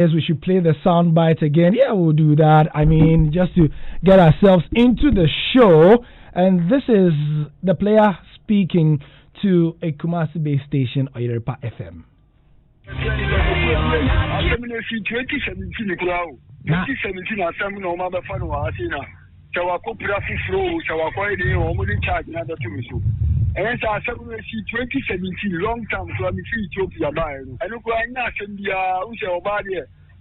Yes, we should play the sound bite again. Yeah, we'll do that. I mean, just to get ourselves into the show. And this is the player speaking to a Kumasi-based station, Oyerepa FM. 2017 Chawako Prafu Flow, Chawako, charge another to and as I said, 2017, long time from Ethiopia. And look, I'm not in the Usha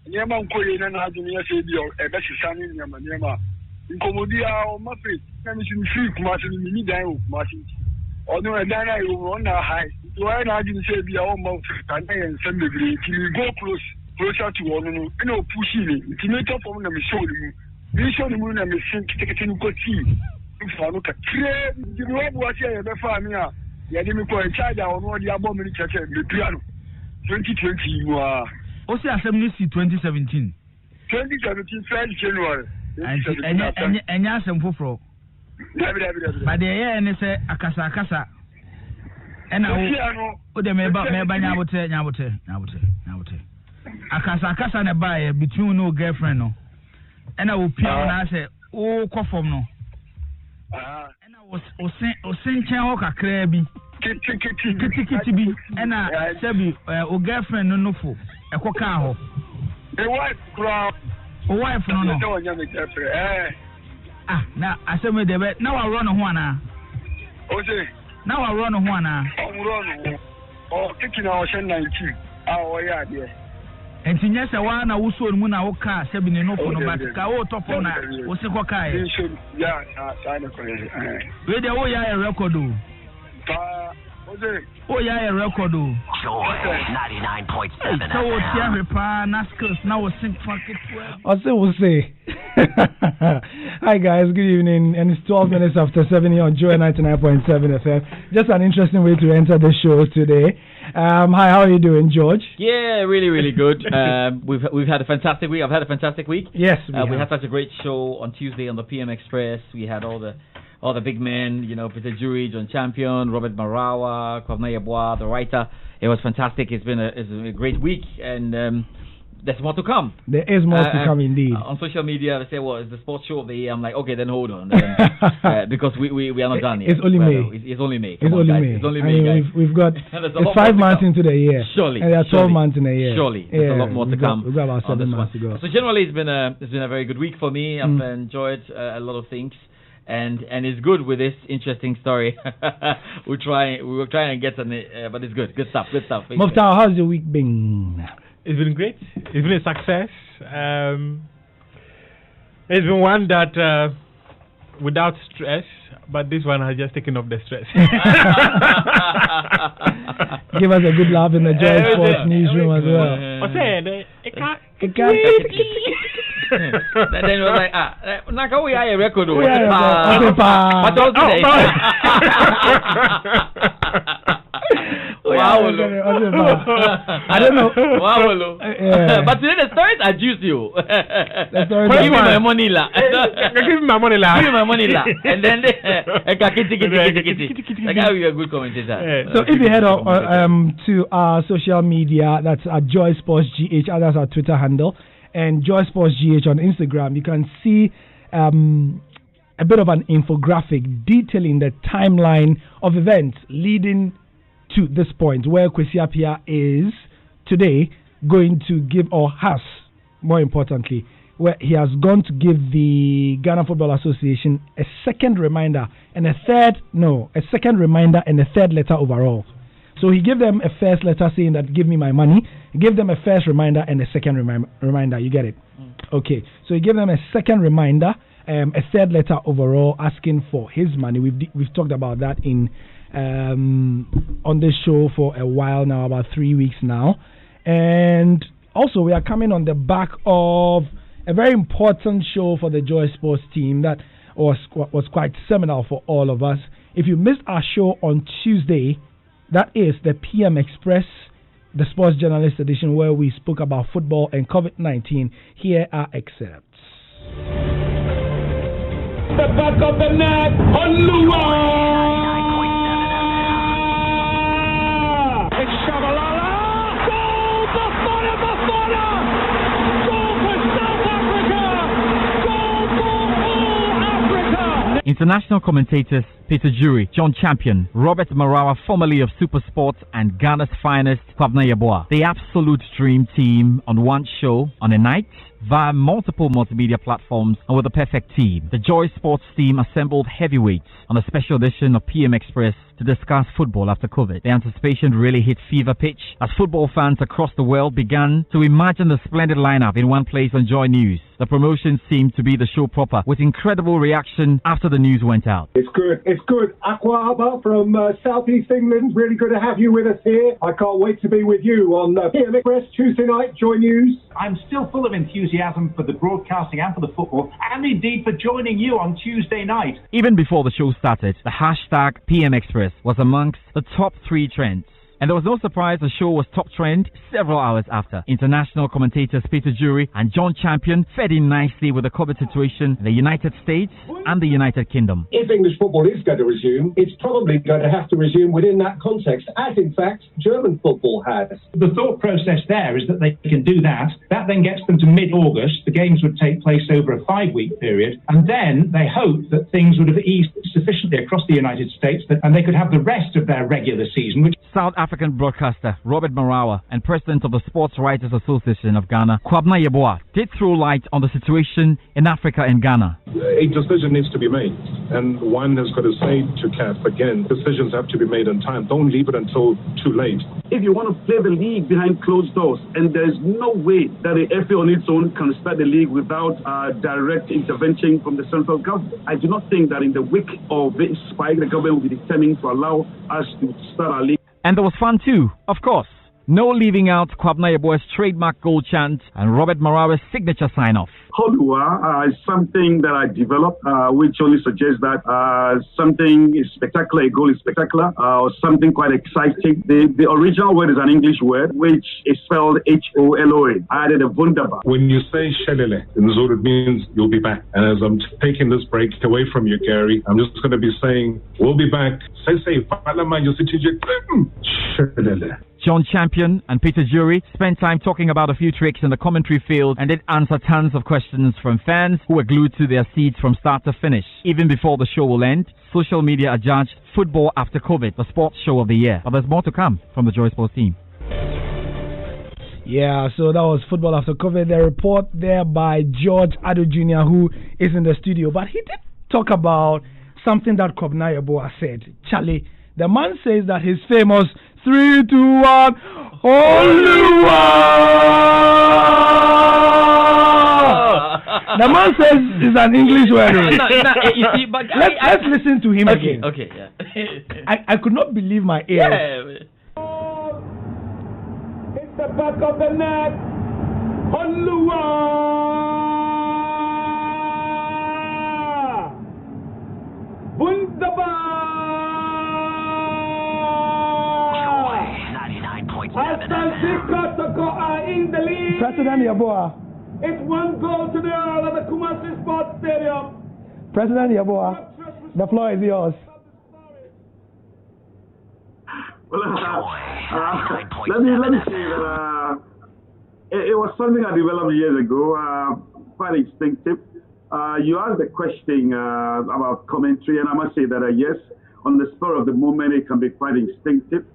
Yaman Korean and Adina Sadio, a best son in Yamanema. In Comodia or Muppet, and it's in free Martin in the Middle Martin. Although I done I on a high, so I didn't say be our mouth and send the grade till you go closer to one, pushing it. To make up on them, show you. We show the moon and the sink taking good tea. If I look at trade, you know what I have found here. You didn't go and charge on what the abominable church the piano. 2020, you are. Also, Assembly 2017. 2017, 1st January. And yes, and Fufro. But the year and say Akasa. And I would have made Nabote. Akasa and a buyer between no girlfriend. No. And I will pay and I say, oh, coffin no. And I was saying, Chahoka Crabby, Kitty, and I said, oh, girlfriend, no, for a cocaho. The wife, wife, no. Ah, now I said, now I run a Juana. Now I run a Juana. Oh, taking our 19. Oh, yeah, dear. And yes, I want to also Muna Oka, 7 no for no matter. Kao top on was a cocaine. Yeah, sign a career. Where the Oya record do? Oya record do. 99.7. So, Tiara, Nascus, now a sink pocket. Also, we'll say. Hi, guys, good evening. And it's 12 minutes after 7 here on Joy 99.7 FM. Just an interesting way to enter the show today. Hi, how are you doing, George? Yeah, really good. We've had a fantastic week. I've had a fantastic week. Yes, we had such a great show on Tuesday on the PM Express. We had all the big men, Peter Jury, John Champion, Robert Marawa, Kwame Yeboah, the writer. It was fantastic. It's been a great week, and there's more to come. There is more to come, indeed. On social media, they say, well, it's the sports show of the year. I'm like, okay, then hold on. Because we are not done yet. It's only May. It's only May. It's only May, guys. We've got 5 months into the year. Surely. And there are 12 months in a year. Surely. There's a lot more to come. We've got about 7 months to go. So generally, it's been a very good week for me. I've enjoyed a lot of things. And it's good with this interesting story. We're trying and get on it, but it's good. Good stuff. Mufta, how's your week been? It's been great. It's been a success. It's been one that without stress, but this one has just taken off the stress. Give us a good laugh in the Joy Sports newsroom as well. Then it was like, Naka, we are a record. I don't know. But today the stories are juicy. Give me my money, la. Give me my money, la. Give me my money, la. And then like how you a good commentator. So if you head to our social media, that's at Joy Sports GH, that's our Twitter handle, and Joy Sports GH on Instagram, you can see a bit of an infographic detailing the timeline of events leading to this point, where Kwesi Appiah is today going to give, or has, more importantly, where he has gone to give the Ghana Football Association a second reminder and a third letter overall. So he gave them a first letter saying that give me my money. He gave them a first reminder and a second reminder. You get it? Okay. So he gave them a second reminder, a third letter overall asking for his money. We've talked about that on this show for a while now, about 3 weeks now. And also we are coming on the back of a very important show for the Joy Sports team that was quite seminal for all of us. If you missed our show on Tuesday, that is the PM Express, the Sports Journalist Edition, where we spoke about football and COVID-19. Here are excerpts. The back of the net on Lua. It's Shabalala. Goal! Bafana! International commentators Peter Jury, John Champion, Robert Marawa, formerly of Super Sports, and Ghana's finest, Kwabena Yeboah. The absolute dream team on one show on a night via multiple multimedia platforms and with the perfect team. The Joy Sports team assembled heavyweights on a special edition of PM Express to discuss football after COVID. The anticipation really hit fever pitch as football fans across the world began to imagine the splendid lineup in one place on Joy News. The promotion seemed to be the show proper, with incredible reaction after the news went out. It's good. It's good. Aqua Abba from Southeast England. Really good to have you with us here. I can't wait to be with you on PM Express Tuesday night, Joy News. I'm still full of enthusiasm for the broadcasting and for the football, and indeed for joining you on Tuesday night. Even before the show started, the hashtag PM Express was amongst the top 3 trends. And there was no surprise the show was top trend several hours after. International commentators Peter Jury and John Champion fed in nicely with the COVID situation in the United States and the United Kingdom. If English football is going to resume, it's probably going to have to resume within that context, as in fact German football has. The thought process there is that they can do that. That then gets them to mid-August. The games would take place over a 5-week period. And then they hope that things would have eased sufficiently across the United States and they could have the rest of their regular season, which South African broadcaster Robert Marawa and president of the Sports Writers Association of Ghana, Kwabena Yeboah, did throw light on the situation in Africa and Ghana. A decision needs to be made, and one has got to say to CAF, again, decisions have to be made on time. Don't leave it until too late. If you want to play the league behind closed doors, and there's no way that the FA on its own can start the league without direct intervention from the central government. I do not think that in the wake of this spike, the government will be determined to allow us to start our league. And there was fun too, of course. No leaving out Kwabena Yeboah's trademark goal chant and Robert Marawa's signature sign-off. Hodua is something that I developed, which only suggests that something is spectacular, a goal is spectacular, or something quite exciting. The original word is an English word, which is spelled H-O-L-O-A. I added a wunderbar. When you say Shelele in Zulu, it means you'll be back. And as I'm taking this break away from you, Gary, I'm just going to be saying, we'll be back. Say, Shelele. John Champion and Peter Jury spent time talking about a few tricks in the commentary field and did answer tons of questions from fans who were glued to their seats from start to finish. Even before the show will end, social media adjudged Football After COVID the sports show of the year. But there's more to come from the Joy Sports team. Yeah, so that was Football After COVID. The report there by George Ado Jr., who is in the studio. But he did talk about something that Kwabena Yeboah said. Charlie, the man says that his famous 3, 2, 1, Oluwa! The man says it's an English word. Let's listen to him again. Okay, yeah. I could not believe my ears. It's the back of the net. Oluwa! Wunderbar! In the lead. President Yeboah. It's 1 goal to the all at the Kumasi Sports Stadium. President Yeboah, the floor is yours. Well, let me say that it was something I developed years ago, quite instinctive. You asked the question about commentary, and I must say that yes, on the spur of the moment, it can be quite instinctive.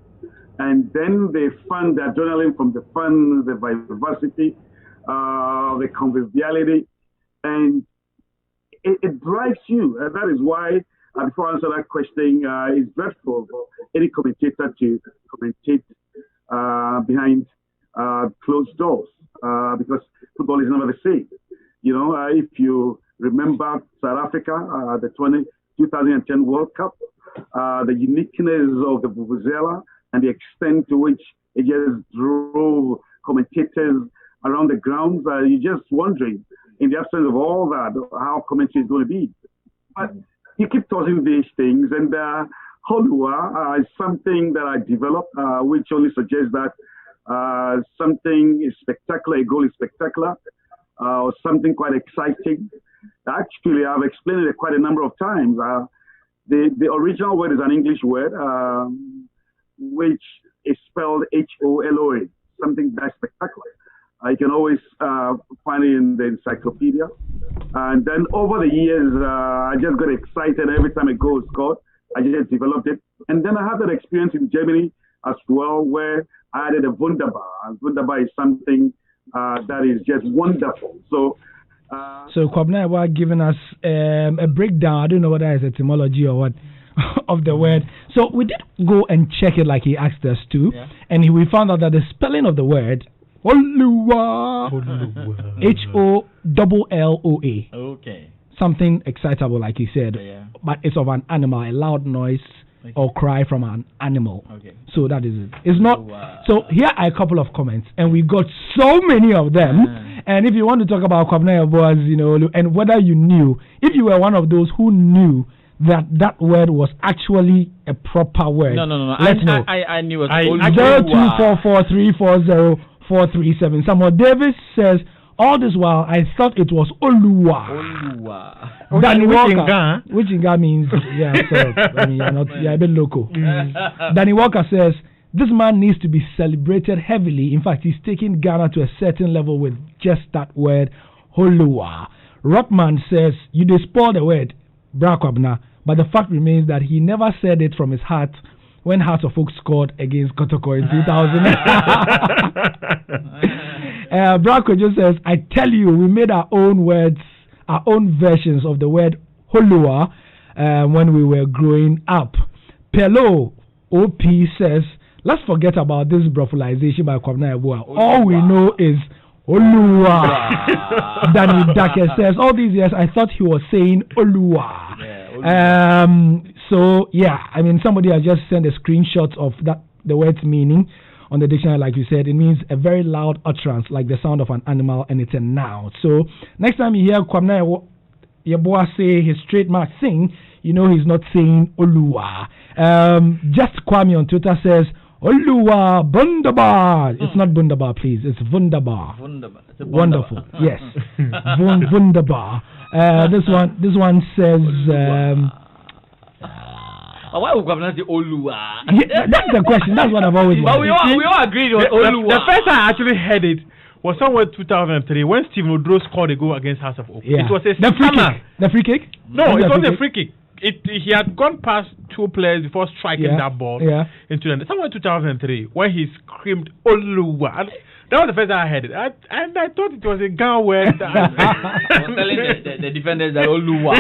And then the fun, the adrenaline from the fun, the vivacity, the conviviality, and it drives you. And that is why, before I answer that question, it's dreadful for any commentator to commentate behind closed doors, because football is never the same. You know, if you remember South Africa, the 2010 World Cup, the uniqueness of the Vuvuzela, and the extent to which it just drove commentators around the grounds, you're just wondering, in the absence of all that, how commentary is going to be. But you keep tossing these things, and Holua is something that I developed, which only suggests that something is spectacular, a goal is spectacular, or something quite exciting. Actually, I've explained it quite a number of times. The original word is an English word, which is spelled H-O-L-O-A, something that's spectacular. You can always find find it in the encyclopedia. And then over the years, I just got excited every time a goal was scored. I just developed it. And then I had that experience in Germany as well, where I added a Wunderbar. And Wunderbar is something that is just wonderful. So Kwabena was giving us a breakdown. I don't know whether it's etymology or what of the word. So we did go and check it like he asked us to, and we found out that the spelling of the word Oluwa, H-O-L-L-O-A. Okay. Something excitable, like he said, but it's of an animal, a loud noise or cry from an animal. Okay. So that is it. It's not. So here are a couple of comments, and we got so many of them. And if you want to talk about Kwabena Yeboah's, and whether you knew, if you were one of those who knew that word was actually a proper word. No. Let's know. I knew it. 0244340437. Samuel Davis says, all this while I thought it was Oluwa. Danny Walker, which in Ghana means you're a bit local. Danny Walker says, this man needs to be celebrated heavily. In fact, he's taking Ghana to a certain level with just that word, Oluwa. Rockman says, you spoil the word, Bra Kwabena, but the fact remains that he never said it from his heart when Hearts of Oak scored against Kotoko in 2000. Branko just says, I tell you, we made our own words, our own versions of the word Oluwa when we were growing up. Pelo OP says, let's forget about this brofulization by Kwabena Yeboah. All we know is Oluwa. Danny Dake says, all these years I thought he was saying Oluwa. So yeah, I mean, somebody has just sent a screenshot of the word's meaning on the dictionary. Like you said, it means a very loud utterance, like the sound of an animal, and it's a noun. So next time you hear Kwabena Yeboah say his trademark thing, you know he's not saying Oluwa. Just Kwame on Twitter says, Oluwa Wunderbar. It's not Wunderbar, please. It's Wunderbar. Wonderful. Yes. Wunderbar. This one says. Why would Kwabena say Oluwa? That's the question. That's what I've always wanted. But we all agreed on Oluwa. The first time I actually heard it was somewhere 2003 when Stephen Odro scored a goal against Hearts of Oak. Yeah. It was a the free kick. No, it was a free kick. He had gone past two players before striking that ball into the somewhere 2003 when he screamed Oluwa. That was the first time I heard it, and I thought it was a Ghana word. I was telling the defenders that Oluwa.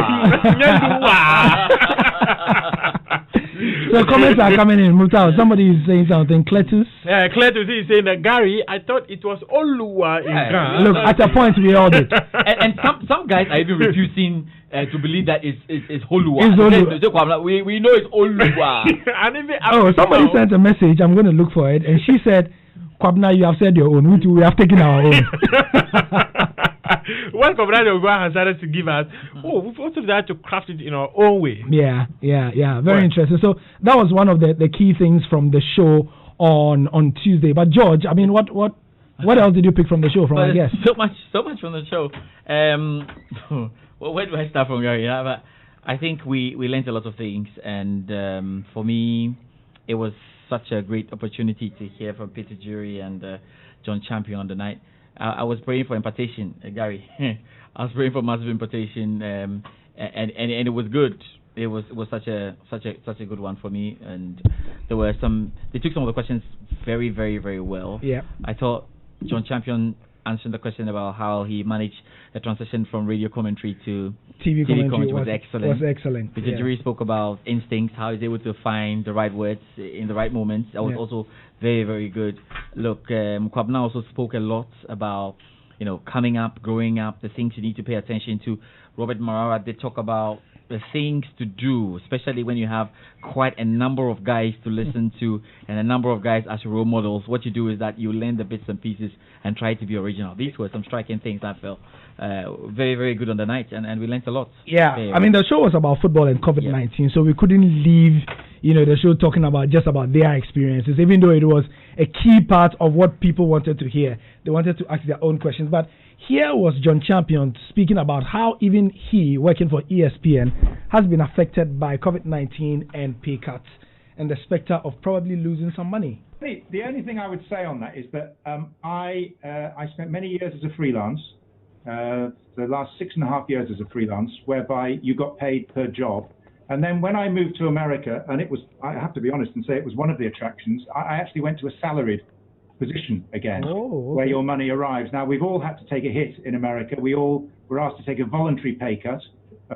So comments are coming in. Somebody is saying something. Cletus. Yeah, Cletus is saying that Gary, I thought it was Oluwa in Ghana. Look, at a point we all did. and some guys are even refusing to believe that it's Oluwa. We know it's Oluwa. Somebody sent a message. I'm going to look for it, and she said, Kwabena, you have said your own. We have taken our own. When Kwabena Yeboah has started to give us, we've also had to craft it in our own way. Yeah. Very interesting. So that was one of the key things from the show on Tuesday. But George, I mean, what else did you pick from the show from our guests? So much from the show. Well, where do I start from, Gary? But I think we learned a lot of things, and for me, it was such a great opportunity to hear from Peter Jury and John Champion on the night. I was praying for impartation, Gary. I was praying for massive impartation, and it was good. It was such a good one for me, and they took some of the questions very, very, very well. Yeah, I thought John Champion answering the question about how he managed the transition from radio commentary to TV commentary was excellent. Was excellent. Peter Jury spoke about instincts, how he's able to find the right words in the right moments. That was also very, very good. Look, Kwabena also spoke a lot about coming up, growing up, the things you need to pay attention to. Robert Marawa did talk about the things to do, especially when you have quite a number of guys to listen to and a number of guys as role models. What you do is that you learn the bits and pieces and try to be original. These were some striking things I felt very, very good on the night, and we learned a lot. Yeah, I mean, the show was about football and COVID-19, so we couldn't leave the show talking about just about their experiences, even though it was a key part of what people wanted to hear. They wanted to ask their own questions. But here was John Champion speaking about how even he, working for ESPN, has been affected by COVID-19 and pay cuts and the specter of probably losing some money. The only thing I would say on that is that I spent many years as a freelance, the last 6.5 years as a freelance, whereby you got paid per job. And then when I moved to America, and it was, I have to be honest and say it was one of the attractions, I actually went to a salaried position again, where your money arrives. Now, we've all had to take a hit in America. We all were asked to take a voluntary pay cut,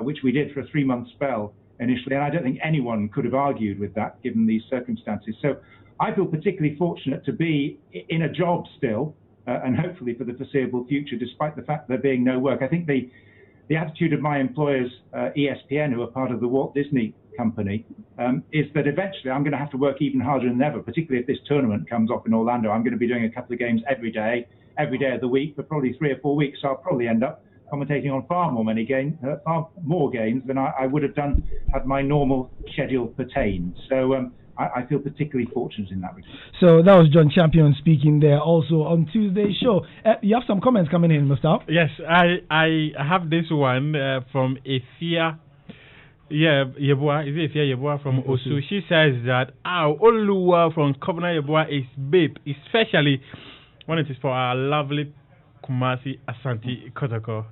which we did for a 3-month spell initially, and I don't think anyone could have argued with that given these circumstances. So I feel particularly fortunate to be in a job still, and hopefully for the foreseeable future, despite the fact there being no work. I think the attitude of my employers, ESPN, who are part of the Walt Disney Company, is that eventually I'm going to have to work even harder than ever, particularly if this tournament comes off in Orlando. I'm going to be doing a couple of games every day of the week for probably 3 or 4 weeks. So I'll probably end up commentating on far more games than I would have done had my normal schedule pertained. So I feel particularly fortunate in that regard. So that was John Champion speaking there also on Tuesday's show. You have some comments coming in, Mustafa? Yes, I have this one from Efia. Yeah, Yeboah. Is it Efia Yeboah from Osu? She says that Oluwa from Kobna Yeboah is babe, especially when it is for our lovely Kumasi Asante Kotoko.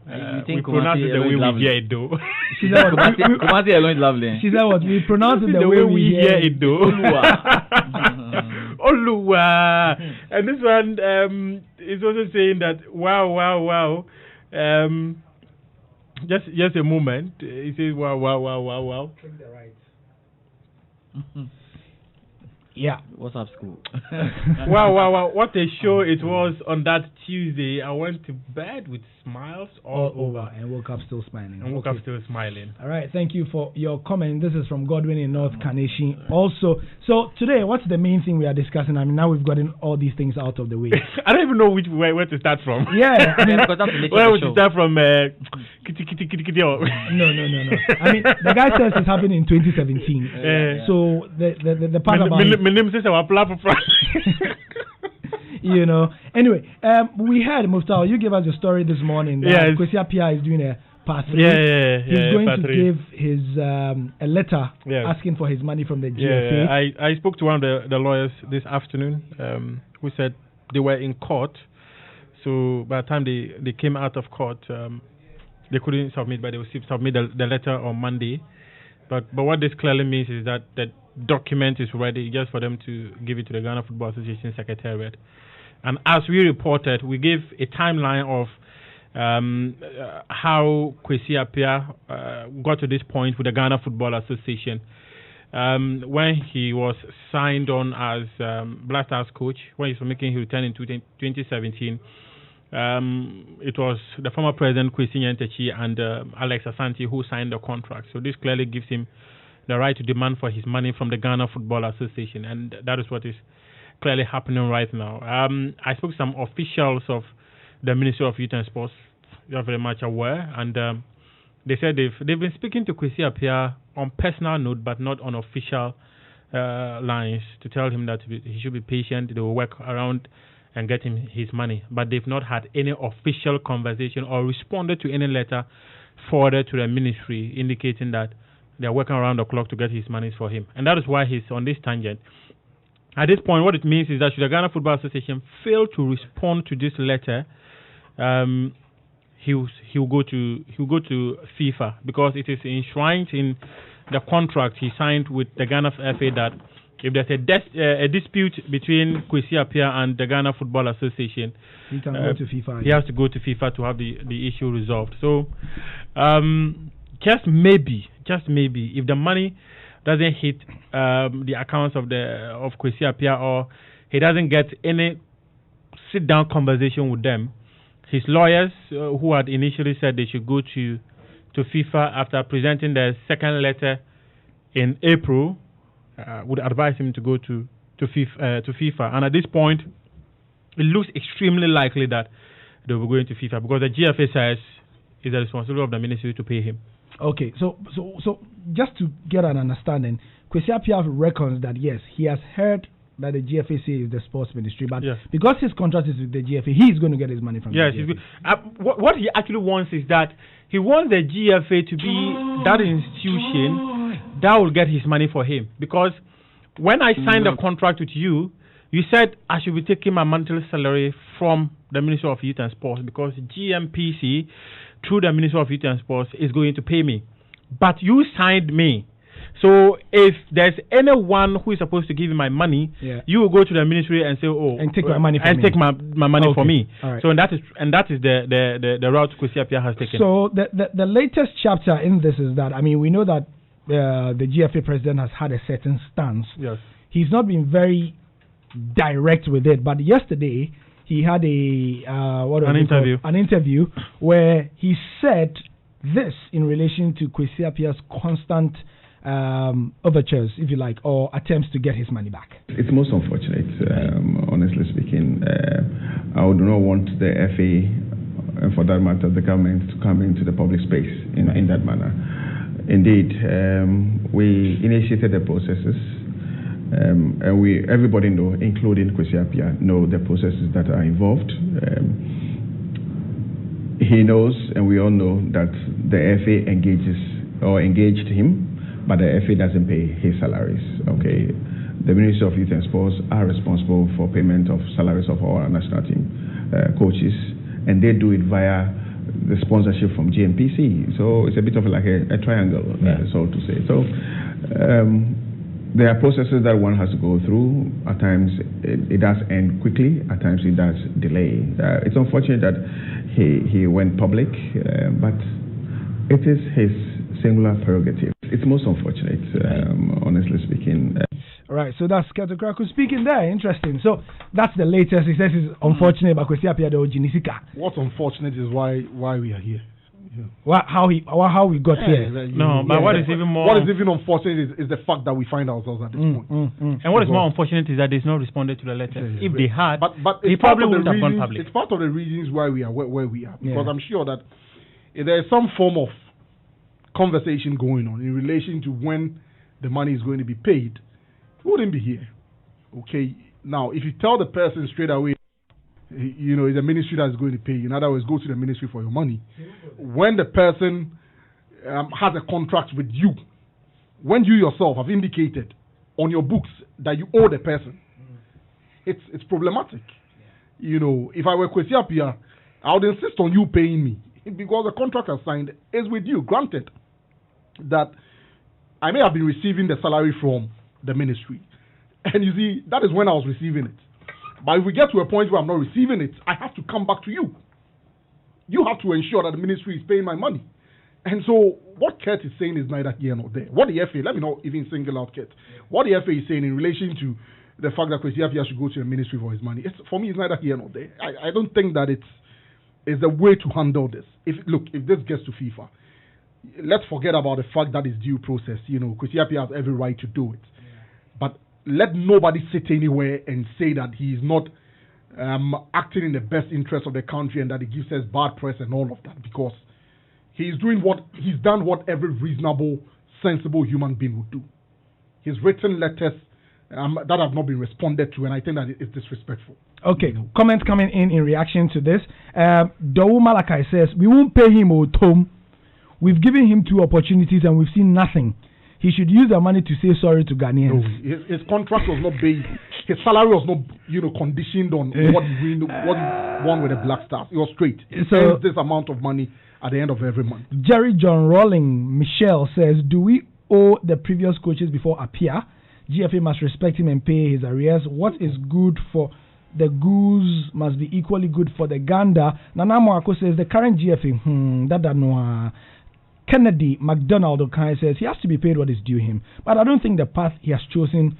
We pronounce it the way we hear it, though. She said what? Kumasi alone is lovely. She said what? We pronounce it the way we hear it, though. Oluwa. And this one is also saying that, wow. Just a moment. He says, wow. Click the right. Yeah. What's up, school? Wow. What a show it was on that Tuesday. I went to bed with smiles all over. And woke up still smiling. All right. Thank you for your comment. This is from Godwin in North Carnation. Also, so today, what's the main thing we are discussing? I mean, now we've gotten all these things out of the way. I don't even know where to start from. Yeah. I mean, where would you start from? Kitty. No. I mean, the guy says it's happened in 2017. So the part about my name says our platform. You know. Anyway, we had Mustafa. You gave us a story this morning that Kwesi Appiah is doing a part 3. He's going to give his a letter asking for his money from the GFA. I spoke to one of the lawyers this afternoon who said they were in court. So by the time they came out of court, they couldn't submit, but they will submit the letter on Monday. But what this clearly means is that the document is ready just for them to give it to the Ghana Football Association Secretariat. And as we reported, we gave a timeline of how Kwesi Appiah got to this point with the Ghana Football Association. When he was signed on as Black Stars coach, when he was making his return in 2017, it was the former president Kwesi Nyantakyi and Alex Asante who signed the contract. So this clearly gives him the right to demand for his money from the Ghana Football Association, and that is what is clearly happening right now. I spoke to some officials of the Ministry of Youth and Sports. They are very much aware, and they said they've been speaking to Kwesi Appiah on personal note, but not on official lines, to tell him that he should be patient. They will work around and get him his money, but they've not had any official conversation or responded to any letter forwarded to the ministry indicating that they're working around the clock to get his money for him. And that is why he's on this tangent. At this point, what it means is that should the Ghana Football Association fail to respond to this letter, he'll go to FIFA, because it is enshrined in the contract he signed with the Ghana FA that if there's a dispute between Kwesi Appiah and the Ghana Football Association, he can go to FIFA. He has to go to FIFA to have the issue resolved. So, just maybe, if the money doesn't hit the accounts of Kwesi Appiah, or he doesn't get any sit-down conversation with them, his lawyers, who had initially said they should go to FIFA after presenting the second letter in April, would advise him to go to FIFA. And at this point, it looks extremely likely that they will be going to FIFA, because the GFA says it's the responsibility of the ministry to pay him. Okay, so just to get an understanding, Kwesi Appiah reckons that yes, he has heard that the GFA is the sports ministry, but because his contract is with the GFA, he's going to get his money from the GFA. What he actually wants is that he wants the GFA to be that institution that will get his money for him. Because when I signed a contract with you, You said I should be taking my monthly salary from the Ministry of Youth and Sports because GMPC, through the Ministry of Youth and Sports, is going to pay me. But you signed me. So if there's anyone who is supposed to give me my money, you will go to the ministry and say, "Oh, and take my money from and me. take my money for me." Right. So that is the route Kwesi Appiah has taken. So the latest chapter in this is that, I mean, we know that the GFA president has had a certain stance. Yes. He's not been very direct with it, but yesterday he had an interview where he said this in relation to Kwesi Appiah's constant overtures, if you like, or attempts to get his money back. It's most unfortunate, honestly speaking. I would not want the FA, and for that matter, the government, to come into the public space in that manner. Indeed, we initiated the processes, and everybody know, including Kwesi Appiah, know the processes that are involved. He knows, and we all know, that the FA engaged him, but the FA doesn't pay his salaries. Okay, the Ministry of Youth and Sports are responsible for payment of salaries of our national team coaches, and they do it via the sponsorship from GMPC. So it's a bit of like a triangle, so to say. So there are processes that one has to go through. At times it does end quickly. At times it does delay. It's unfortunate that he went public, but it is his singular prerogative. It's most unfortunate, honestly speaking. Right, so that's Keto Kraku speaking there. Interesting. So that's the latest. He says it's unfortunate, but Kwesi Appiah the Ojinisika. What's unfortunate is why we are here. Yeah. How we got here. But what is even more... What is even unfortunate is the fact that we find ourselves at this point. And what is more unfortunate is that they've not responded to the letter. If they had, but he probably wouldn't have gone public. It's part of the reasons why we are where we are. Because I'm sure that if there is some form of conversation going on in relation to when the money is going to be paid, we wouldn't be here. Okay, now if you tell the person straight away, it's a ministry that is going to pay you, in other words, go to the ministry for your money. When the person has a contract with you, when you yourself have indicated on your books that you owe the person, it's problematic. If I were Kwesi Appiah, I would insist on you paying me because the contract I signed is with you. Granted that I may have been receiving the salary from the ministry, and you see, that is when I was receiving it. But if we get to a point where I'm not receiving it, I have to come back to you. You have to ensure that the ministry is paying my money. And so what Kurt is saying is neither here nor there. What the FA, let me not even single out Kurt. What the FA is saying in relation to the fact that Kwesi Appiah should go to the ministry for his money, for me, it's neither here nor there. I don't think that it's a way to handle this. If this gets to FIFA, let's forget about the fact that it's due process. Kwesi Appiah has every right to do it. But let nobody sit anywhere and say that he is not acting in the best interest of the country and that he gives us bad press and all of that, because he's done what every reasonable, sensible human being would do. He's written letters that have not been responded to, and I think that it's disrespectful. Okay, comments coming in reaction to this. Dawu Malakai says, we won't pay him Tom. We've given him 2 opportunities and we've seen nothing. He should use the money to say sorry to Ghanaians. No, his contract was not based. His salary was not, conditioned on what he won with the Black Stars. It was straight. He earns this amount of money at the end of every month. Jerry John Rawling Michelle says, do we owe the previous coaches before Appiah? GFA must respect him and pay his arrears. What is good for the goose must be equally good for the gander. Nana Moako says, the current GFA, Kennedy McDonald says he has to be paid what is due him. But I don't think the path he has chosen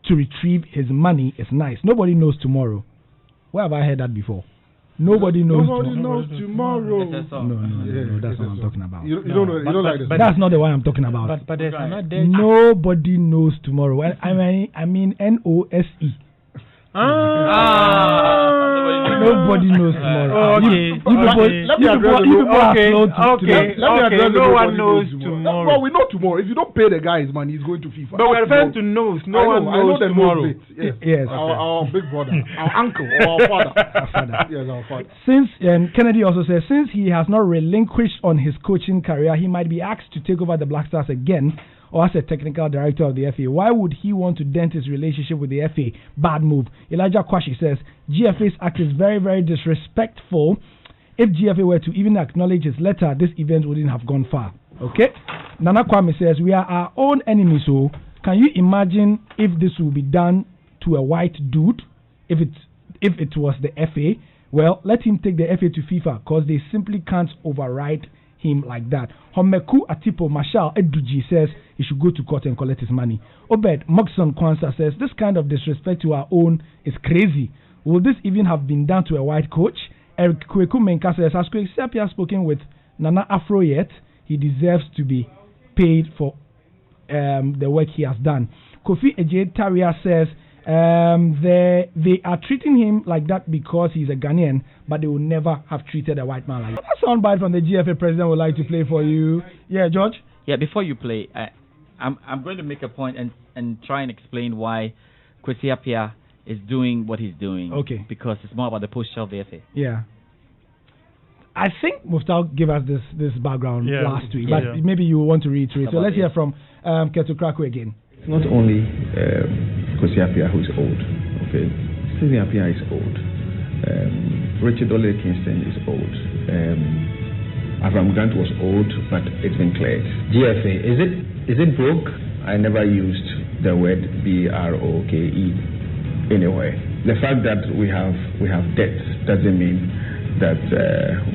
to retrieve his money is nice. Nobody knows tomorrow. Where have I heard that before? Nobody knows tomorrow. No, that's what I'm talking about. You don't like this. But that's not the one I'm talking about. But there's another. Nobody knows tomorrow. I mean NOSE. Nobody knows tomorrow. Okay. Let me address no one knows tomorrow. Well, we know tomorrow. If you don't pay the guy his money, he's going to FIFA. But we're referring to knows. No one knows tomorrow. Yes. Our big brother, our uncle, or our father. Yes, our father. Since Kennedy also says, since he has not relinquished on his coaching career, he might be asked to take over the Black Stars again or as a technical director of the FA? Why would he want to dent his relationship with the FA? Bad move. Elijah Kwashi says, GFA's act is very, very disrespectful. If GFA were to even acknowledge his letter, this event wouldn't have gone far. Okay? Nana Kwame says, we are our own enemies, so can you imagine if this will be done to a white dude? If it was the FA, well, let him take the FA to FIFA because they simply can't override him like that. Homeku Atipo Marshal Eduji says he should go to court and collect his money. Obed Moxon Kwanzaa says this kind of disrespect to our own is crazy. Will this even have been done to a white coach? Eric Kweku Menka says, has Kwesi Appiah spoken with Nana Afro yet? He deserves to be paid for the work he has done. Kofi Eje Taria says they are treating him like that because he's a Ghanaian, but they will never have treated a white man like that. A soundbite from the GFA president would like to play for you. Yeah, George? Yeah, before you play, I'm going to make a point and try and explain why Kwesi Appiah is doing what he's doing. Okay. Because it's more about the posture of the FA. Yeah. I think Muftar gave us this background last week, but maybe you want to reiterate. So let's hear from Keto Kraku again. It's not only Kwesi Appiah who is old. Okay. Stephen Appiah is old. Richard Ole Kingston is old. Avram Grant was old, but it's been cleared. GFA, is it broke? I never used the word BROKE anywhere. The fact that we have debt doesn't mean that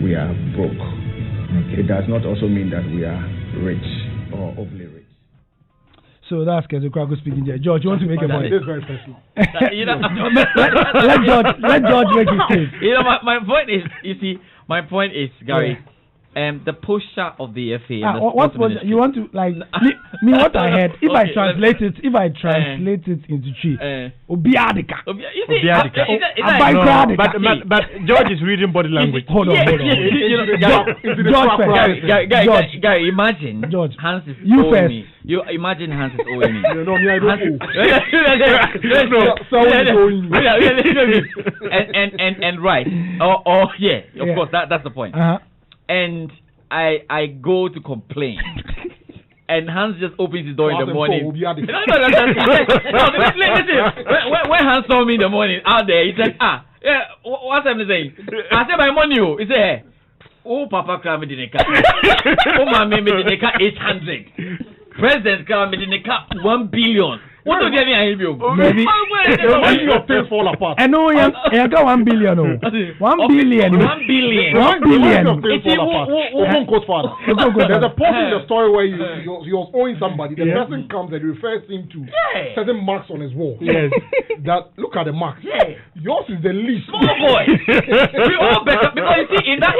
we are broke. Okay. It does not also mean that we are rich or overly rich. So that's Kezo Kraku speaking there. George, you want to make a point? This is very personal. let George make his case. My point is, my point is, Gary, the posture of the FA. What was you want to like? me what I heard. If I translate it into Chi, Obiadika. But George is reading body language. Hold on. George, Gary, imagine George. Hans is you owing first. me. You imagine Hans is owing me. No, me I don't and right. Of course that's the point. And I go to complain. And Hans just opens his door in the morning. Listen. When Hans saw me in the morning out there, he said, what's I'm saying? I said, my money, he said, oh, Papa Krami Dineka. Oh, Mammy Dineka 800. President Krami Dineka 1 billion. What do you mean? Maybe your things fall apart. I know you got 1 billion. 1 billion. 1 billion. 1 billion. There's a part in the story where he was owing somebody. The person comes and refers him to certain marks on his wall. Yes. That look at the marks. Yours is the least. Small boy. We all better because you see in that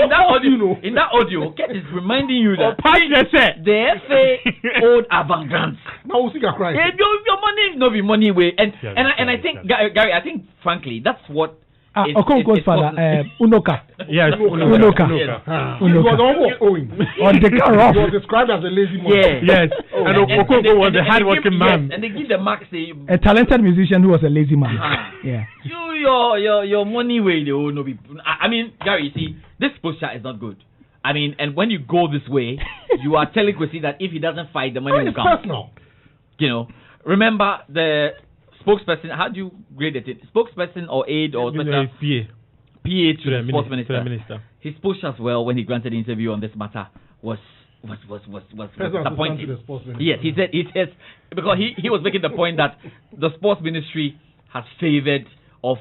audio, Ket is reminding you that the FA owed avant-garde. Now we'll see her crying. Your money no be money way, and I think Gary, I think frankly that's what. Okonkwo's father, Unoka. Yes, Unoka. He was almost owing. On the car off. He was described as a lazy man. Yes. And Okonkwo was a hard-working man. And they give the marks. A talented musician who was a lazy man. Yeah. Your money way, they will no be. I mean, Gary, you see, this posture is not good. I mean, and when you go this way, you are telling Kwesi that if he doesn't fight, the money will come. Personal. You know, remember the spokesperson. How do you grade it? Spokesperson or aide or PA to the sports minister. His posture as well when he granted the interview on this matter was disappointing. Yes, he says because he was making the point that the sports ministry has favored or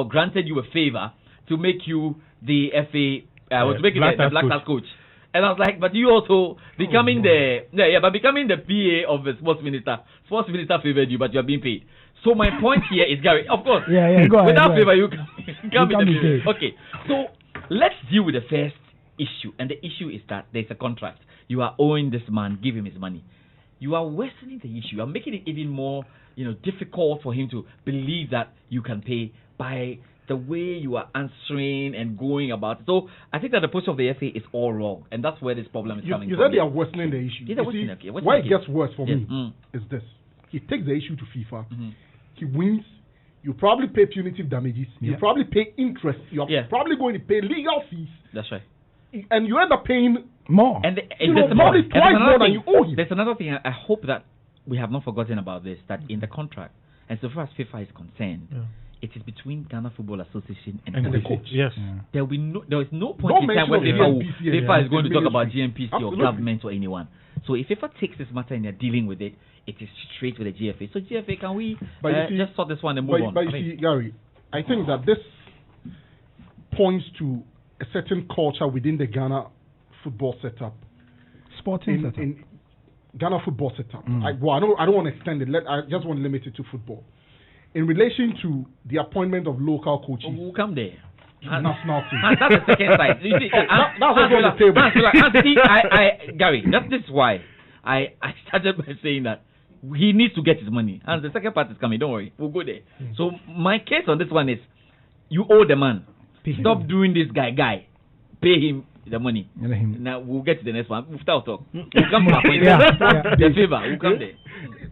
granted you a favor to make you the FA to make you the Black Stars coach. And I was like, but you also becoming becoming the PA of the sports minister. Sports minister favored you, but you are being paid. So my point here is, Gary, of course, go ahead, without favor you can't be the PA. Okay, so let's deal with the first issue, and the issue is that there's a contract. You are owing this man, give him his money. You are worsening the issue. You are making it even more, difficult for him to believe that you can pay by the way you are answering and going about it. So I think that the posture of the FA is all wrong, and that's where this problem is coming from. You said they are worsening the issue. Why it gets worse for me is this. He takes the issue to FIFA. Mm-hmm. He wins. You probably pay punitive damages. You probably pay interest. You're probably going to pay legal fees. That's right. And you end up paying more. And probably twice more than you owe him. There's another thing. I hope that we have not forgotten about this, that in the contract, and so far as FIFA is concerned, it is between Ghana Football Association and the coach. Yes. There is no point in time where FIFA is going to talk about GNPC or government or anyone. So if FIFA takes this matter and they're dealing with it, it is straight with the GFA. So GFA, can we just sort this one and move on? But you see, Gary, I think that this points to a certain culture within the Ghana football setup. Sporting setup. In Ghana football setup. I don't want to extend it. I just want to limit it to football. In relation to the appointment of local coaches. We'll come there. National team. That's the second side. You see, that's what's on the table. Gary, this is why I started by saying that he needs to get his money. And the second part is coming. Don't worry. We'll go there. So my case on this one is, you owe the man. Stop doing this guy. Pay him the money. Now we'll get to the next one. Without talk. We'll come to that point. The favor. We'll come there.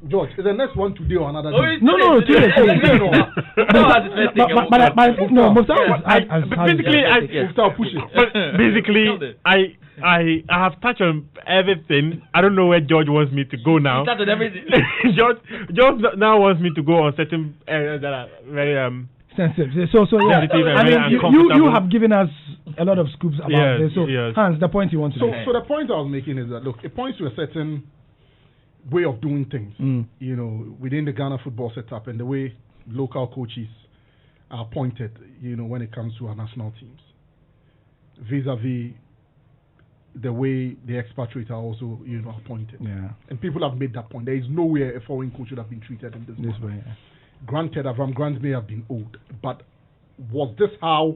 George, is the next one today or another day? No, today. Basically, I have touched on everything. I don't know where George wants me to go now. Touched on everything. George now wants me to go on certain areas that are very sensitive. So yeah. I mean, you have given us a lot of scoops about this. So Hans, the point you want to make. So the point I was making is that, look, it points to a certain way of doing things, you know, within the Ghana football setup, and the way local coaches are appointed, you know, when it comes to our national teams, vis-a-vis the way the expatriates are also, you know, appointed. Yeah. And people have made that point. There is nowhere a foreign coach should have been treated in this way. Yeah. Granted, Avram Grant may have been old, but was this how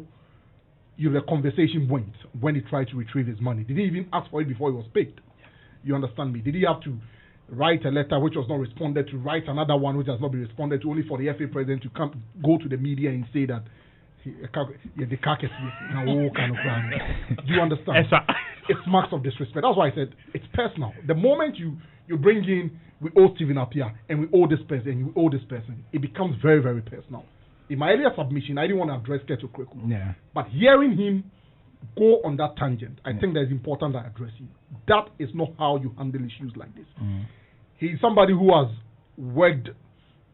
the conversation went when he tried to retrieve his money? Did he even ask for it before he was paid? You understand me? Did he have to write a letter which was not responded to, write another one which has not been responded to, only for the FA president to go to the media and say that the carcass kind of ground. Do you understand? Yes, sir. It's marks of disrespect. That's why I said it's personal. The moment you bring in, we owe Stephen Appiah and we owe this person and we owe this person, it becomes very, very personal. In my earlier submission, I didn't want to address Keto Kweku. Yeah. But hearing him go on that tangent, I think that it's important that I address him. That is not how you handle issues like this. He's somebody who has worked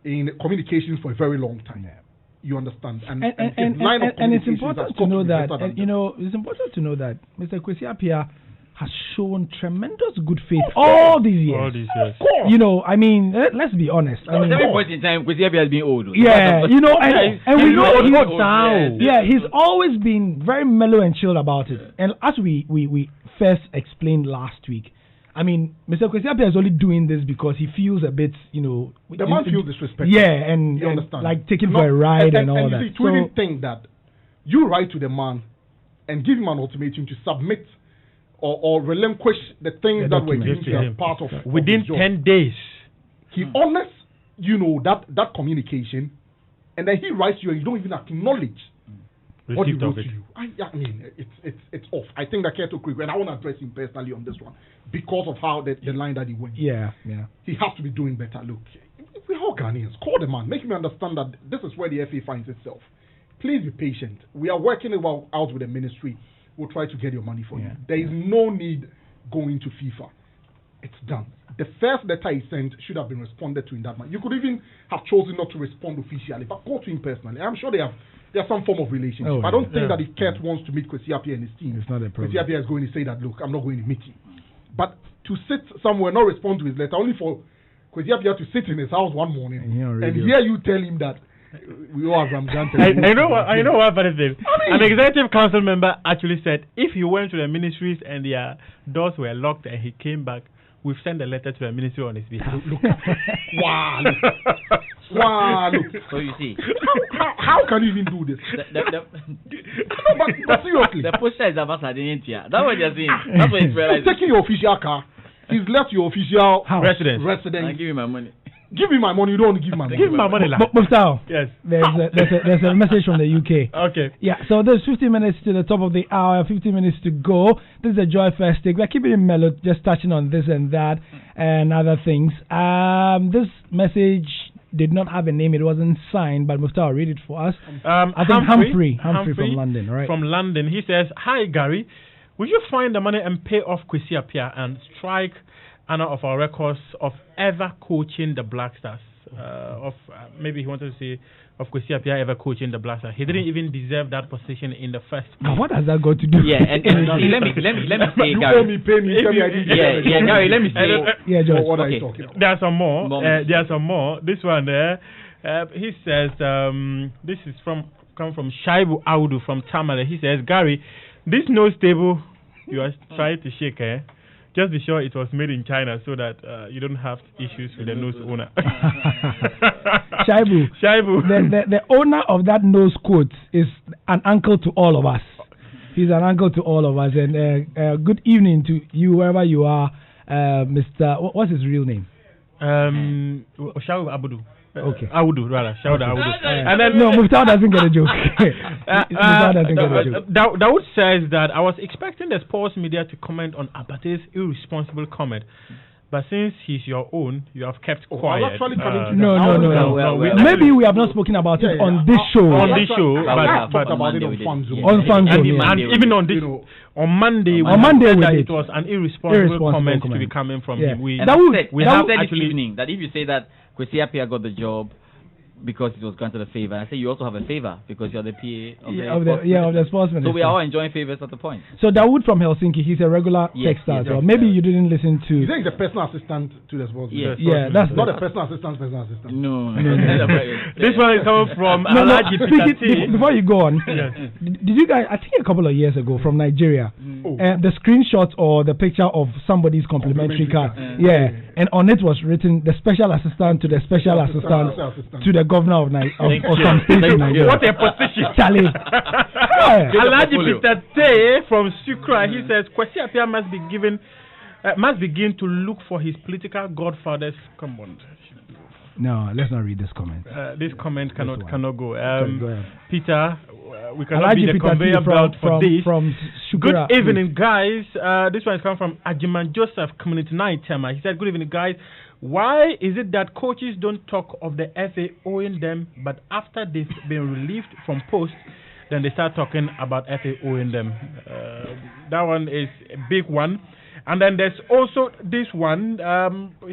in communications for a very long time. Yeah. You understand? And it's important to know that, it's important to know that Mr. Kwesi Appiah has shown tremendous good faith all these years. All these years. You know, I mean, let's be honest. I mean, at every point in time, Kwesi Appiah has been old. Yeah, you know, and we know he's always been very mellow and chilled about it. And as we first explained last week, I mean, Mr. Kwesi Appiah is only doing this because he feels a bit, you know... The man feels disrespected. Yeah, and you understand. Like taking for a ride and all that. And you see, to even think that you write to the man and give him an ultimatum to submit or relinquish the things that were given to him as part of within 10 days. He honors, you know, that communication, and then he writes you and you don't even acknowledge what he wrote to you. I mean, it's off. I think that Keto Kweku, and I want to address him personally on this one because of how the line that he went. Yeah. He has to be doing better. Look, we're all Ghanaians. Call the man. Make him understand that this is where the FA finds itself. Please be patient. We are working out with the ministry. We'll try to get your money for you. There is no need going to FIFA. It's done. The first letter he sent should have been responded to in that manner. You could even have chosen not to respond officially, but go to him personally. I'm sure there's some form of relationship. I don't think that if Kurt wants to meet Kwesi Appiah and his team, it's not a problem. Kwesi Appiah is going to say that, look, I'm not going to meet you. But to sit somewhere, not respond to his letter, only for Kwesi Appiah to sit in his house one morning and hear you tell him that we all have Ramjan. I know what funny thing. An executive council member actually said if he went to the ministries and their doors were locked and he came back, we've sent a letter to the ministry on his behalf. Look. Wow, look. So you see, how can you even do this? But seriously, the poster is about Sardinia. That's what you're saying. That's what he's realizing. He's taking your official car. He's left your official residence. I give you my money. Give me my money. You don't want to give my money. Give me my money. Muftau. Yes. There's a message from the UK. Okay. Yeah. So there's 15 minutes to the top of the hour. 15 minutes to go. This is a Joy First Take. We're keeping it mellow, just touching on this and that and other things. This message did not have a name. It wasn't signed, but Muftau, read it for us. I think Humphrey from London, right? From London. He says, "Hi Gary, will you find the money and pay off Kwesi Appiah and strike honor of our records of ever coaching the Black Stars. Maybe he wanted to say of Kwesi Appiah ever coaching the Black Stars. He didn't even deserve that position in the first place. Now, what has that got to do? Yeah, and see, let me say, Gary. Pay me. Gary, let me say. Yeah, George. What are you talking about? There are some more. This one there. He says, this is come from Shaibu Audu from Tamale. He says, Gary, this nose table you are trying to shake, just be sure it was made in China so that you don't have issues with the nose owner. Shaibu. The owner of that nose coat is an uncle to all of us. He's an uncle to all of us. And good evening to you, wherever you are, Mr. What's his real name? Shaibu Abudu. Okay. Audu, rather. Shaibu Audu. And then no, Mukhtar doesn't get a joke. Mukhtar doesn't get a joke. Dawood says that I was expecting the sports media to comment on Abate's irresponsible comment, but since he's your own, you have kept quiet. No. Maybe we have not spoken about it on this show. But about it on Fanzone. And even on this, on Monday, we said that it was an irresponsible comment to be coming from him. We have said this evening that if you say that Kwesi Appiah got the job because it was granted a favor, I say you also have a favor because you're the PA of the sports minister. So we are all enjoying favors at the point. So Dawood from Helsinki, he's a regular texter. So maybe you didn't listen to. You think he's a personal assistant to the sports minister? Yeah, that's not a personal assistant. No. This one is coming from Alaji Pitati. Before you go on, did you guys? I think a couple of years ago from Nigeria, the screenshot or the picture of somebody's complimentary card. And on it was written the special assistant to the special assistant to the governor of some state in Nigeria. What a position. Charlie. Alaji Pitati from Sukra, he says Kwesi Appiah must begin to look for his political godfathers. Come on. No, let's not read this comment. This comment cannot go. Go ahead. Peter, we cannot be the conveyor belt for this. Good evening, guys. This one is coming from Ajiman Joseph, Community 9 Tema. He said, good evening, guys. Why is it that coaches don't talk of the FA owing them, but after they've been relieved from post, then they start talking about FA owing them? That one is a big one. And then there's also this one.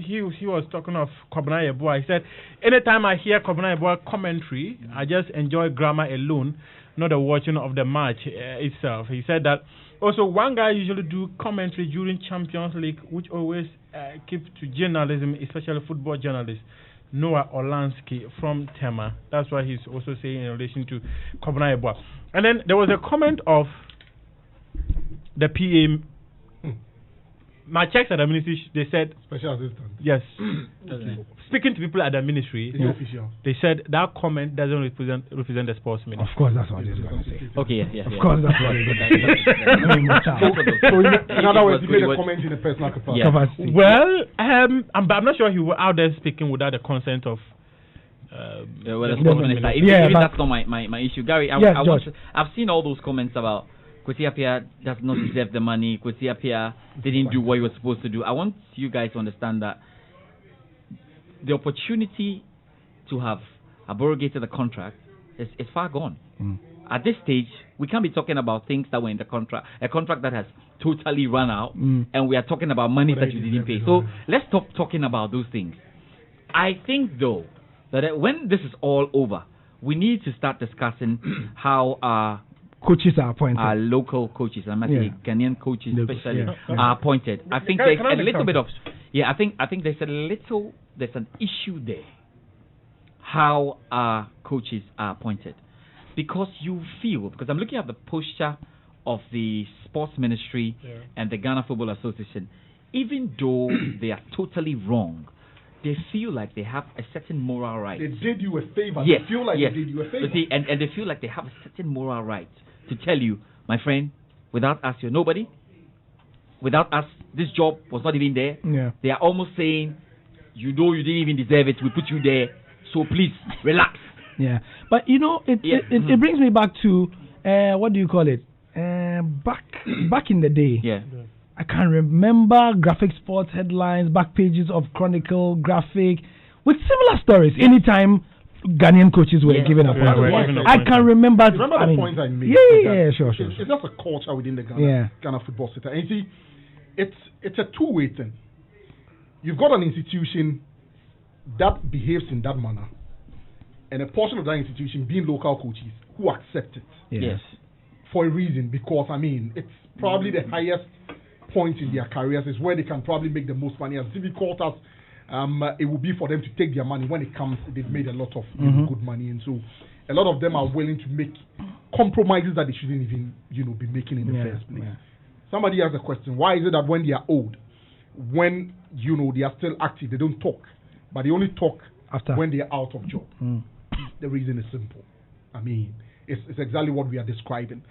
He was talking of Kobna Yeboah. He said, anytime I hear Kobna Yeboah commentary, I just enjoy grammar alone, not the watching of the match itself. He said that also one guy usually do commentary during Champions League, which always keep to journalism, especially football journalists. Noah Olansky from Tema. That's what he's also saying in relation to Kobna Yeboah. And then there was a comment of the PA. My checks at the ministry, they said special assistant. Yes. Speaking to people at the ministry, they said that comment doesn't represent the sports ministry. Of course, that's what they're going to say. Okay, yeah. Of course, that's what they're going to say. So in other words, you made a comment in a personal capacity. Yeah. Well, I'm not sure he was out there speaking without the consent of. The sports minister. If that's not my issue, Gary. I've seen all those comments about Kwesi Appiah does not deserve the money. Kwesi Appiah didn't do what he was supposed to do. I want you guys to understand that the opportunity to have abrogated the contract is far gone. At this stage, we can't be talking about things that were in the contract, a contract that has totally run out, and we are talking about money that you didn't pay. So let's stop talking about those things. I think, though, that when this is all over, we need to start discussing how our coaches are appointed. Our local coaches, I must say Ghanaian coaches especially, are appointed. I think there's a little bit of I think there's an issue there. How our coaches are appointed, because I'm looking at the posture of the sports ministry and the Ghana Football Association. Even though they are totally wrong, they feel like they have a certain moral right. They did you a favor. Yes, they feel like they did you a favor. See, and they feel like they have a certain moral right to tell you, my friend, without us, you're nobody. Without us, this job was not even there. Yeah. They are almost saying, you didn't even deserve it. We put you there, so please relax. Yeah, but it brings me back to what do you call it? Back in the day. Yeah. I can remember graphic sports headlines, back pages of Chronicle, Graphic, with similar stories. Anytime Ghanaian coaches were given a point. I can remember. Remember the point I made? Yeah, sure. It's just a culture within the Ghana football sector. And you see, it's a two-way thing. you've got an institution that behaves in that manner, and a portion of that institution being local coaches who accept it. Yes. For a reason, because it's probably the highest point in their careers, is where they can probably make the most money. As difficult as it will be for them to take their money, when it comes, they've made a lot of good money, and so a lot of them are willing to make compromises that they shouldn't even be making in the first place. Yeah. Somebody asked a question: why is it that when they are old, when they are still active, they don't talk, but they only talk after when they are out of job? The reason is simple. It's exactly what we are describing.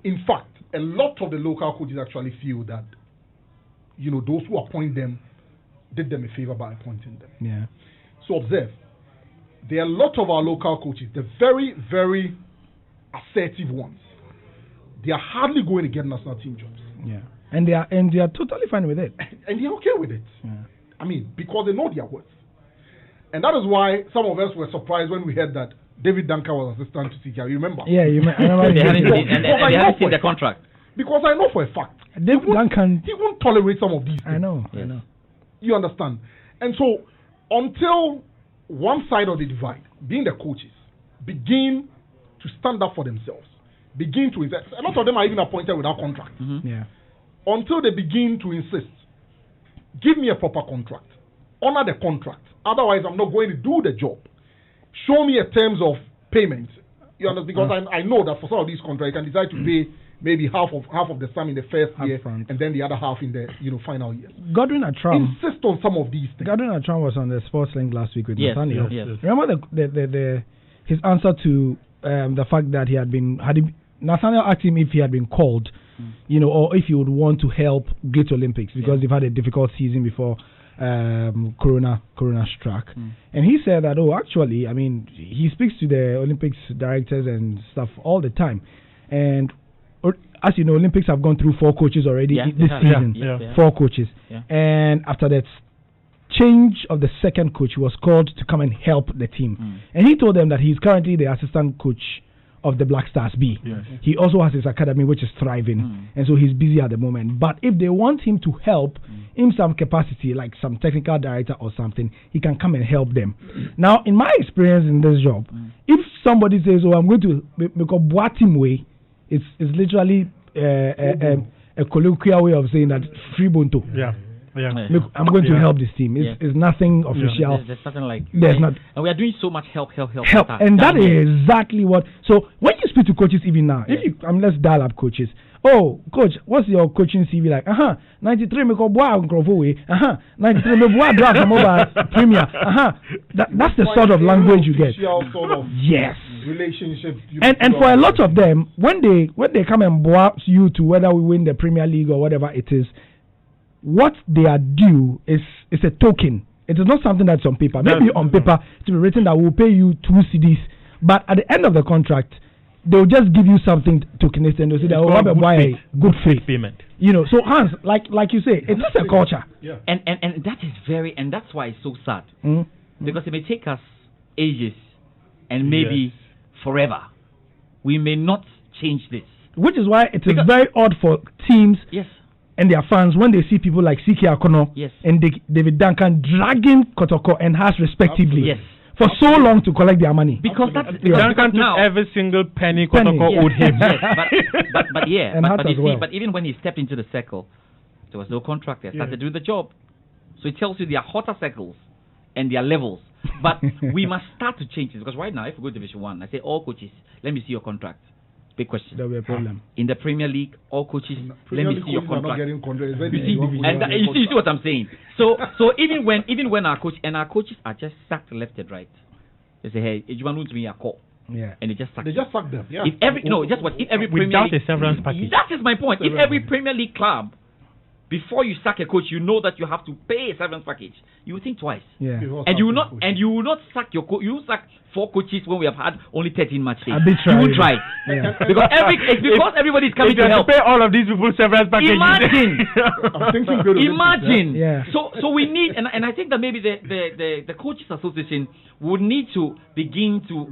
In fact, a lot of the local coaches actually feel that, those who appoint them did them a favor by appointing them. Yeah. So observe, there are a lot of our local coaches, the very, very assertive ones. They are hardly going to get national team jobs. Yeah. And they are totally fine with it. And they're okay with it. Yeah. Because they know their worth. And that is why some of us were surprised when we heard that David Duncan was assistant to CKR. You remember? Yeah, I remember. They haven't seen the contract. Because I know for a fact David Duncan, he won't tolerate some of these things. I know. You understand? And so until one side of the divide, being the coaches, begin to stand up for themselves, begin to insist. A lot of them are even appointed without contract. Yeah. Until they begin to insist, give me a proper contract, honor the contract. Otherwise, I'm not going to do the job. Show me a terms of payment. You understand? Because I know that for some of these contracts, you can decide to pay maybe half of the sum in the first year, and then the other half in the final year. Godwin Atram insist on some of these things. Godwin Atram was on the Sports Link last week with Nathaniel. Yes. Remember his answer to the fact that Nathaniel asked him if he had been called, or if he would want to help Great Olympics because they've had a difficult season before Corona struck. And he said that, actually, he speaks to the Olympics directors and stuff all the time. And as you know, Olympics have gone through 4 coaches already this season. 4 coaches. Yeah. And after that change of the second coach, he was called to come and help the team. And he told them that he's currently the assistant coach of the Black Stars B. Yes. He also has his academy, which is thriving, and so he's busy at the moment. But if they want him to help in some capacity, like some technical director or something, he can come and help them. Now, in my experience in this job, if somebody says, I'm going to make a boating way, it's literally a colloquial way of saying that free bonto. I'm going to help this team. It's nothing official. There's nothing like. There's not. And we are doing so much help. And that is exactly what. So when you speak to coaches, even now, if you let's dial up coaches. Oh, coach, what's your coaching CV like? 93 me ko boa nkrofo we. 93 me boa draft from over Premier. That's the sort of language you get. Sort of yes. Relationship. And for a lot of them, when they come and boa you to whether we win the Premier League or whatever it is, what they are due is a token. It is not something that's on paper. Maybe on paper to be written that we'll pay you 2 CDs, but at the end of the contract, they'll just give you something tokenistic and they'll say that we'll have a good faith payment. So Hans, like you say, it's just a culture. Yeah. And that is and that's why it's so sad. Because it may take us ages and maybe forever. We may not change this. Which is why it is very odd for teams and their fans when they see people like CKR Akono and David Duncan dragging Kotoko and Haas respectively for so long to collect their money. Because Duncan took every single penny Kotoko owed him. But even when he stepped into the circle, there was no contract there. Started to do the job. So it tells you there are hotter circles and their levels. But we must start to change this, because right now, if we go to Division 1, I say all coaches, let me see your contract. Big question. There'll be a problem. In the Premier League, all coaches, let me see your contract. You see what I'm saying? So even when our coaches are just sacked left and right, they say, hey, you want to be a call. Yeah. And they just sack them. Yeah. If every Premier League, without a severance package. That is my point. If every Premier League club, before you sack a coach, you know that you have to pay a severance package, you will think twice. Yeah. And you will not sack your coach. You sack 4 coaches when we have had only 13 matches. You will try. Because everybody is coming to help. Pay all of these people severance packages. Imagine. Yeah. So we need, and I think that maybe the coaches association would need to begin to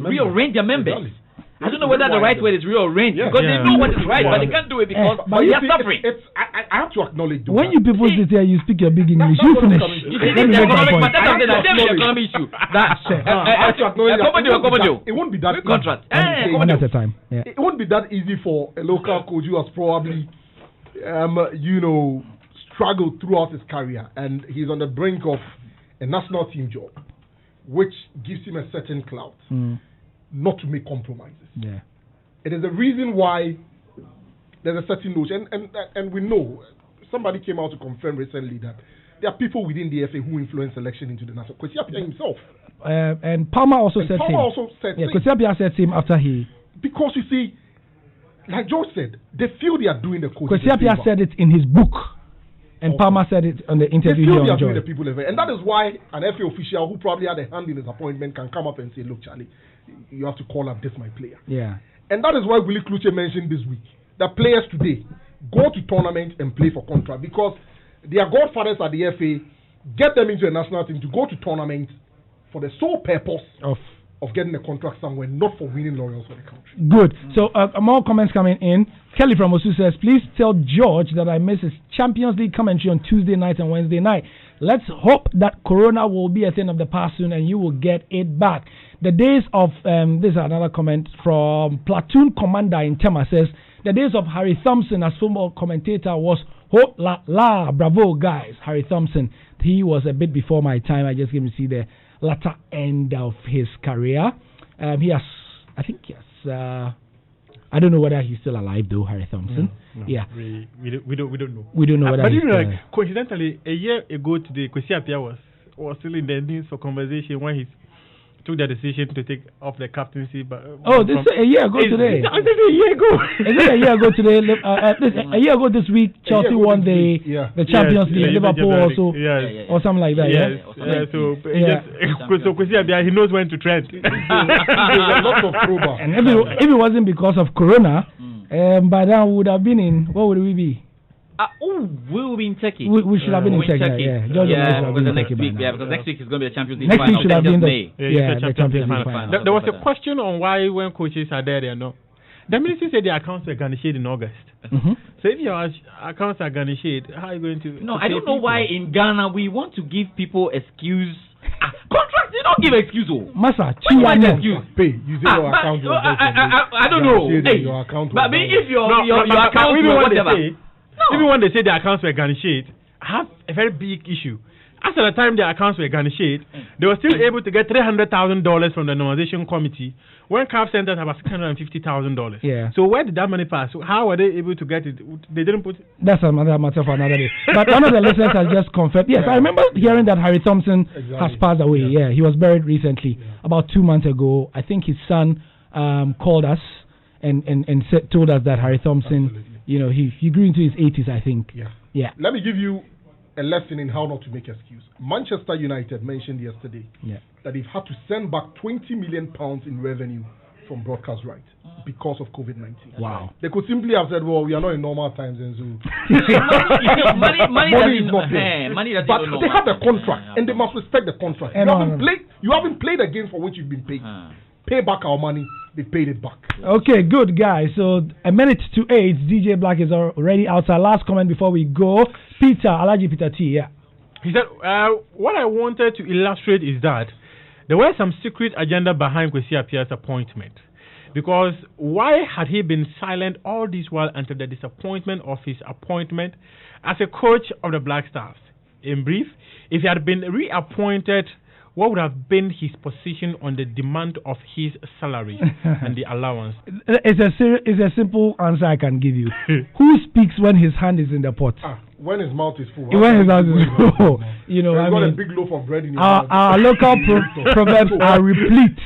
rearrange their members. I don't know whether the right word is real range because they know what is right, but they can't do it because they are suffering. I have to acknowledge when you people sit here, you speak your big English. You finish. Let me make my point. But that's the economic issue. I have to acknowledge it won't be that contract. One at a time. It won't be that easy for a local coach who has probably, struggled throughout his career, and he's on the brink of a national team job, which gives him a certain clout, not to make compromises. Yeah, it is the reason why there's a certain notion, and we know somebody came out to confirm recently that there are people within the FA who influence selection into the national. Kwesi Appiah himself, and Palmer also said him. Kwesi Appiah said him after he. Because you see, like George said, they feel they are doing the coach. Kwesi Appiah said it in his book. And Palmer said it on the interview here on Joy. The people and that is why an FA official who probably had a hand in his appointment can come up and say, look, Charlie, you have to call up this my player. Yeah. And that is why Willie Kluche mentioned this week that players today go to tournament and play for contract because their godfathers at the FA get them into a national team to go to tournament for the sole purpose of getting a contract somewhere, not for winning laurels for the country. Good. So more comments coming in. Kelly from Osu says, please tell George that I miss his Champions League commentary on Tuesday night and Wednesday night. Let's hope that Corona will be a thing of the past soon and you will get it back. The days of, this is another comment from Platoon Commander in Tema says, the days of Harry Thompson as football commentator was ho la bravo guys. Harry Thompson, he was a bit before my time. I just came to see the latter end of his career. He has, I think, yes. I don't know whether he's still alive though, Harry Thompson. No, yeah, we don't know. We don't know whether. But you know, coincidentally, a year ago today, Kwesi Appiah was still in the news for conversation when he took the decision to take off the captaincy. But this a year ago today. A year ago. Is it a year ago today? A year ago this week, Chelsea won the Champions League. Liverpool also, or something like that. So Kwesi Appiah, he knows when to tread. And if it wasn't because of Corona, by now we would have been in. What would we be? We will be in Turkey. We should have been in Turkey. Because next week is going to be a Champions League final. Next week should have been the Champions League final. There was a question on why when coaches are there, they are not. The minister said their accounts were garnished in August. So if your accounts are garnished, how are you going to? No, I don't know why in Ghana we want to give people excuse. Contracts, they don't give excuse. Massa, excuse. Pay. You say your account was I don't know. But if your account was whatever. Even when they say their accounts were garnished, I have a very big issue. After the time their accounts were garnished, they were still able to get $300,000 from the normalization committee when CAF sent us about $650,000. Yeah. So where did that money pass? How were they able to get it? They didn't put it. That's another matter for another day. But one of the listeners has just confirmed. Yes, I remember hearing that Harry Thompson has passed away. Yeah, he was buried recently, about 2 months ago. I think his son called us and told us that Harry Thompson, he grew into his 80s, I think. Yeah. Let me give you a lesson in how not to make excuse. Manchester United mentioned yesterday that they've had to send back £20 million in revenue from broadcast rights because of COVID-19. Wow. They could simply have said, well, we are not in normal times and so money is not there. But they have a contract and they must respect the contract. You haven't played a game for which you've been paid. Pay back our money. They paid it back. Okay, good, guys. So, 7:08, DJ Black is already outside. Last comment before we go. Alaji Peter T, He said, what I wanted to illustrate is that there was some secret agenda behind Kwesi Appiah's appointment. Because why had he been silent all this while until the disappointment of his appointment as a coach of the Black Stars? In brief, if he had been reappointed, what would have been his position on the demand of his salary and the allowance? It's a simple answer I can give you. Who speaks when his hand is in the pot? When his mouth is full. When his mouth is full. got a big loaf of bread in your mouth. Our local proverbs are replete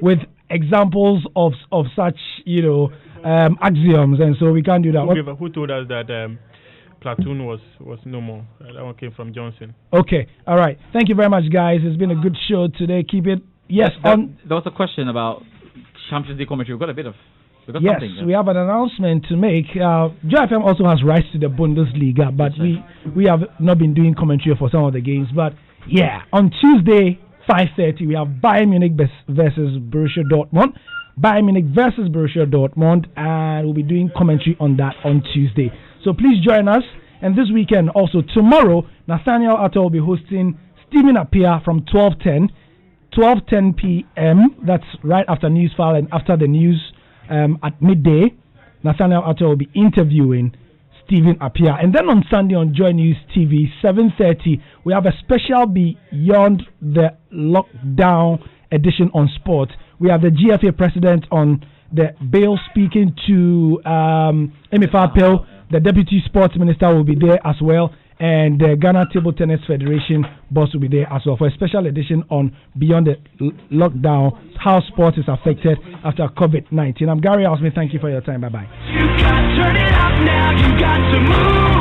with examples of such, axioms, and so we can't do that. Who told us that Platoon was no more? That one came from Johnson. Okay, all right. Thank you very much, guys. It's been a good show today. Keep it. Yes, there was a question about Champions League commentary. We've got a bit of. Yes, we have an announcement to make. Joy FM also has rights to the Bundesliga, but we have not been doing commentary for some of the games. But yeah, on Tuesday, 5:30, we have Bayern Munich versus Borussia Dortmund. Bayern Munich versus Borussia Dortmund, and we'll be doing commentary on that on Tuesday. So please join us. And this weekend, also tomorrow, Nathaniel Atto will be hosting Stephen Appiah from 12:10 p.m. That's right after News File and after the news at midday. Nathaniel Atto will be interviewing Stephen Appiah. And then on Sunday on Joy News TV, 7:30, we have a special Beyond the Lockdown edition on sport. We have the GFA president on the bill speaking to Emefa Pell. The deputy sports minister will be there as well. And the Ghana Table Tennis Federation boss will be there as well for a special edition on Beyond the Lockdown, how sports is affected after COVID-19. I'm Gary Osman. Thank you for your time. Bye-bye. You got to turn it up now. You got to move.